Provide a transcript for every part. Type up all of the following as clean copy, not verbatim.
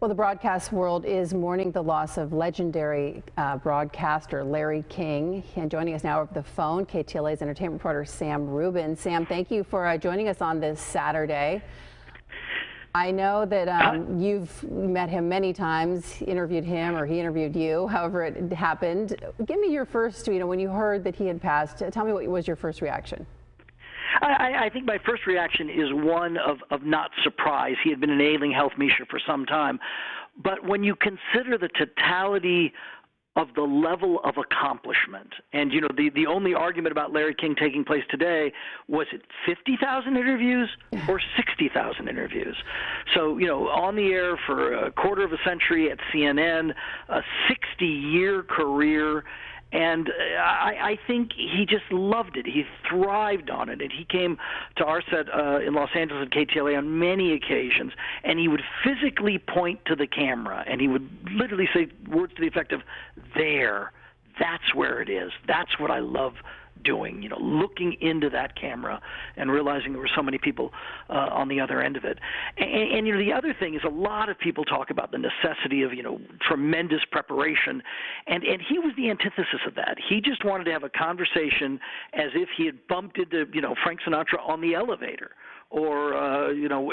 Well, the broadcast world is mourning the loss of legendary broadcaster Larry King. And joining us now over the phone, KTLA's entertainment reporter Sam Rubin. Sam, thank you for joining us on this Saturday. I know that you've met him many times, interviewed him or he interviewed you, however it happened. Give me your first, when you heard that he had passed, tell me what was your first reaction? I think my first reaction is one of not surprise. He had been an ailing health Misha for some time. But when you consider the totality of the level of accomplishment, and, the only argument about Larry King taking place today, was it 50,000 interviews or 60,000 interviews? So, on the air for a quarter of a century at CNN, a 60-year career. And I think he just loved it. He thrived on it. And he came to our set in Los Angeles at KTLA on many occasions, and he would physically point to the camera, and he would literally say words to the effect of, "There, that's where it is. That's what I love doing," looking into that camera and realizing there were so many people on the other end of it. And the other thing is a lot of people talk about the necessity of, tremendous preparation. And he was the antithesis of that. He just wanted to have a conversation as if he had bumped into, Frank Sinatra on the elevator, or,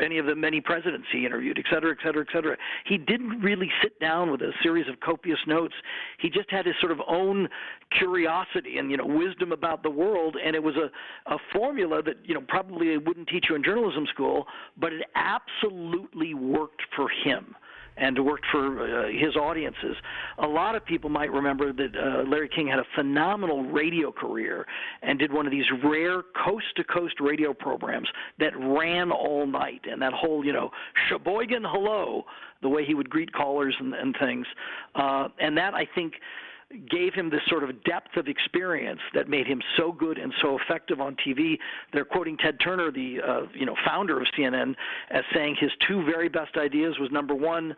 any of the many presidents he interviewed, et cetera, et cetera, et cetera. He didn't really sit down with a series of copious notes. He just had his sort of own curiosity and, wisdom about the world, and it was a formula that, probably they wouldn't teach you in journalism school, but it absolutely worked for him and worked for his audiences. A lot of people might remember that Larry King had a phenomenal radio career and did one of these rare coast-to-coast radio programs that ran all night, and that whole, Sheboygan hello, the way he would greet callers and things. And that, I think, gave him this sort of depth of experience that made him so good and so effective on TV. They're quoting Ted Turner, the founder of CNN, as saying his two very best ideas was, number one,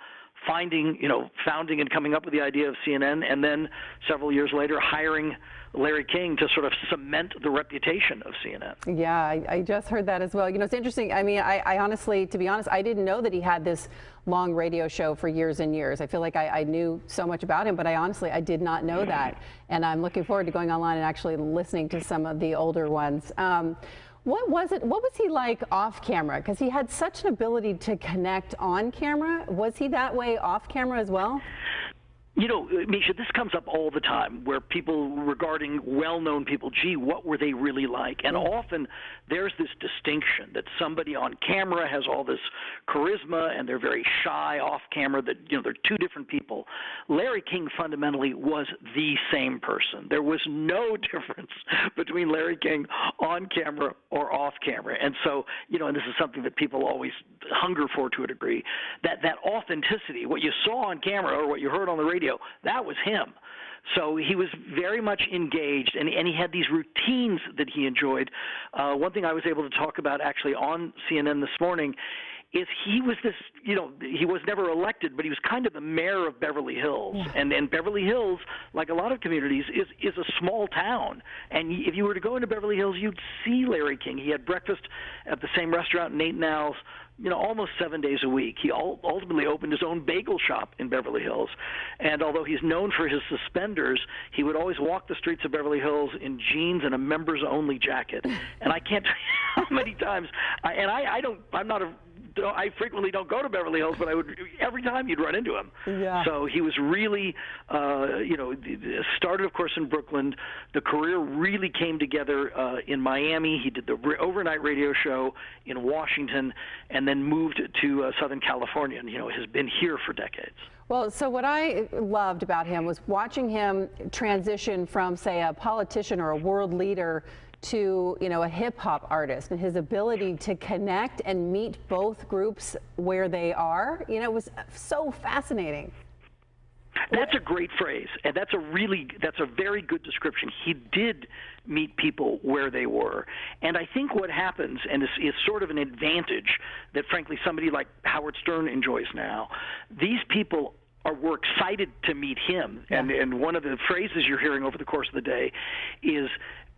founding and coming up with the idea of CNN, and then several years later hiring Larry King to sort of cement the reputation of CNN. Yeah, I just heard that as well. It's interesting. I mean, I honestly, to be honest, I didn't know that he had this long radio show for years and years. I feel like I knew so much about him, but I did not know that. And I'm looking forward to going online and actually listening to some of the older ones. What was he like off camera? Because he had such an ability to connect on camera. Was he that way off camera as well? Misha, this comes up all the time where people regarding well-known people, gee, what were they really like? And often there's this distinction that somebody on camera has all this charisma and they're very shy off camera, that, they're two different people. Larry King fundamentally was the same person. There was no difference between Larry King on camera or off camera. And so, and this is something that people always hunger for to a degree, that authenticity, what you saw on camera or what you heard on the radio, that was him. So he was very much engaged, and he had these routines that he enjoyed. One thing I was able to talk about actually on CNN this morning is he was this, he was never elected, but he was kind of the mayor of Beverly Hills. Yeah. And Beverly Hills, like a lot of communities, is a small town. And if you were to go into Beverly Hills, you'd see Larry King. He had breakfast at the same restaurant, Nate and Al's, almost 7 days a week. He ultimately opened his own bagel shop in Beverly Hills. And although he's known for his suspenders, he would always walk the streets of Beverly Hills in jeans and a members-only jacket. And I can't tell you how many times, I frequently don't go to Beverly Hills, but I would every time you'd run into him. Yeah. So he was really, started, of course, in Brooklyn. The career really came together in Miami. He did the overnight radio show in Washington, and then moved to Southern California, and has been here for decades. Well, so what I loved about him was watching him transition from, say, a politician or a world leader to, a hip-hop artist, and his ability to connect and meet both groups where they are. It was so fascinating. That's a great phrase, and that's a very good description. He did meet people where they were. And I think what happens, and is sort of an advantage that, frankly, somebody like Howard Stern enjoys now, these people were excited to meet him. Yeah. And one of the phrases you're hearing over the course of the day is,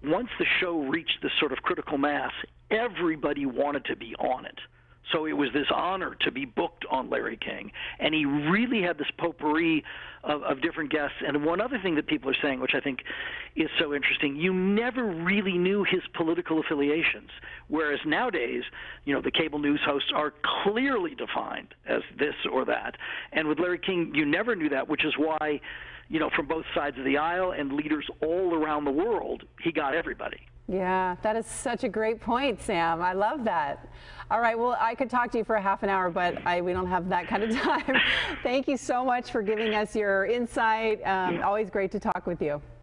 once the show reached this sort of critical mass, everybody wanted to be on it. So it was this honor to be booked on Larry King. And he really had this potpourri of different guests. And one other thing that people are saying, which I think is so interesting, you never really knew his political affiliations. Whereas nowadays, the cable news hosts are clearly defined as this or that. And with Larry King, you never knew that, which is why, from both sides of the aisle and leaders all around the world, he got everybody. Yeah, that is such a great point, Sam. I love that. All right, well, I could talk to you for a half an hour, but we don't have that kind of time. Thank you so much for giving us your insight. Always great to talk with you.